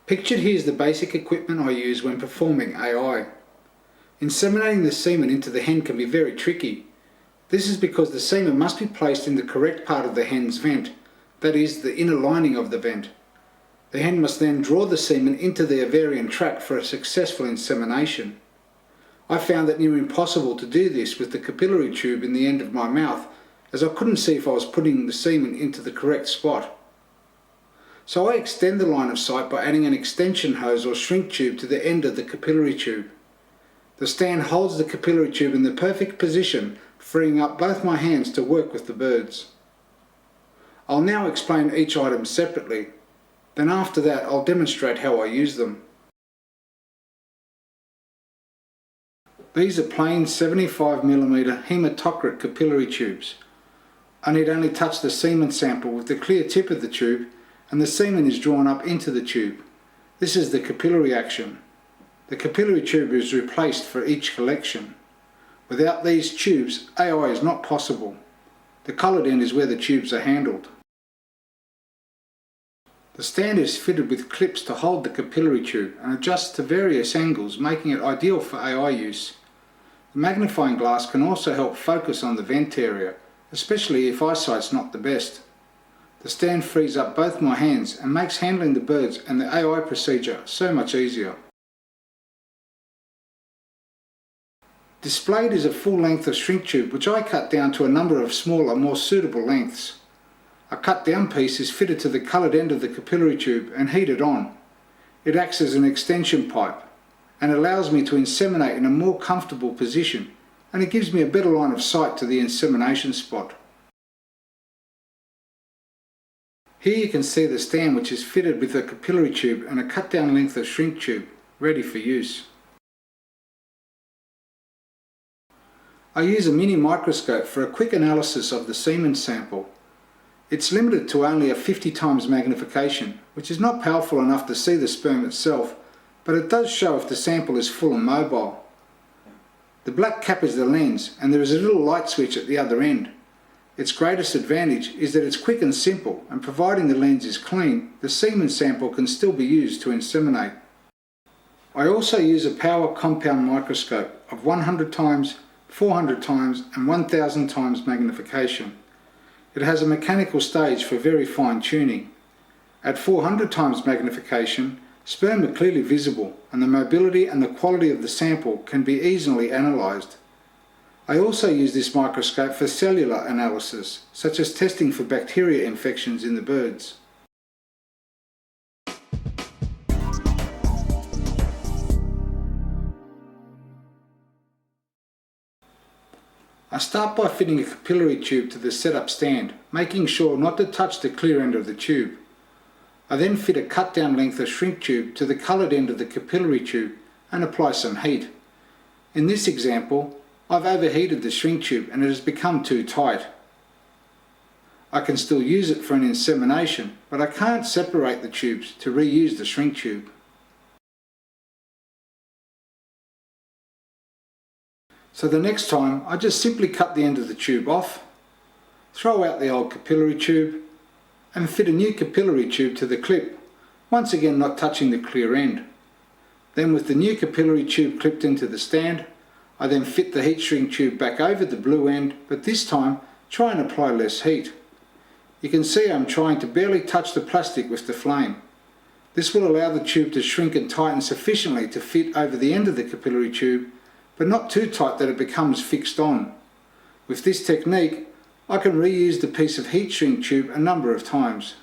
Pictured here is the basic equipment I use when performing AI. Inseminating the semen into the hen can be very tricky. This is because the semen must be placed in the correct part of the hen's vent, that is, the inner lining of the vent. The hen must then draw the semen into the ovarian tract for a successful insemination. I found that near impossible to do this with the capillary tube in the end of my mouth, as I couldn't see if I was putting the semen into the correct spot. So I extend the line of sight by adding an extension hose or shrink tube to the end of the capillary tube. The stand holds the capillary tube in the perfect position, freeing up both my hands to work with the birds. I'll now explain each item separately, then after that I'll demonstrate how I use them. These are plain 75mm hematocrit capillary tubes. I need only touch the semen sample with the clear tip of the tube and the semen is drawn up into the tube. This is the capillary action. The capillary tube is replaced for each collection. Without these tubes, AI is not possible. The coloured end is where the tubes are handled. The stand is fitted with clips to hold the capillary tube and adjusts to various angles, making it ideal for AI use. The magnifying glass can also help focus on the vent area, especially if eyesight's not the best. The stand frees up both my hands and makes handling the birds and the AI procedure so much easier. Displayed is a full length of shrink tube which I cut down to a number of smaller, more suitable lengths. A cut down piece is fitted to the coloured end of the capillary tube and heated on. It acts as an extension pipe and allows me to inseminate in a more comfortable position, and it gives me a better line of sight to the insemination spot. Here you can see the stand which is fitted with a capillary tube and a cut down length of shrink tube, ready for use. I use a mini microscope for a quick analysis of the semen sample. It's limited to only a 50 times magnification, which is not powerful enough to see the sperm itself, but it does show if the sample is full and mobile. The black cap is the lens, and there is a little light switch at the other end. Its greatest advantage is that it's quick and simple, and providing the lens is clean, the semen sample can still be used to inseminate. I also use a power compound microscope of 100 times, 400 times and 1000 times magnification. It has a mechanical stage for very fine tuning. At 400 times magnification, sperm are clearly visible and the mobility and the quality of the sample can be easily analysed. I also use this microscope for cellular analysis, such as testing for bacteria infections in the birds. I start by fitting a capillary tube to the setup stand, making sure not to touch the clear end of the tube. I then fit a cut down length of shrink tube to the coloured end of the capillary tube and apply some heat. In this example, I've overheated the shrink tube and it has become too tight. I can still use it for an insemination, but I can't separate the tubes to reuse the shrink tube. So the next time, I just simply cut the end of the tube off, throw out the old capillary tube, and fit a new capillary tube to the clip, once again not touching the clear end. Then with the new capillary tube clipped into the stand, I then fit the heat shrink tube back over the blue end, but this time try and apply less heat. You can see I'm trying to barely touch the plastic with the flame. This will allow the tube to shrink and tighten sufficiently to fit over the end of the capillary tube, but not too tight that it becomes fixed on. With this technique, I can reuse the piece of heat shrink tube a number of times.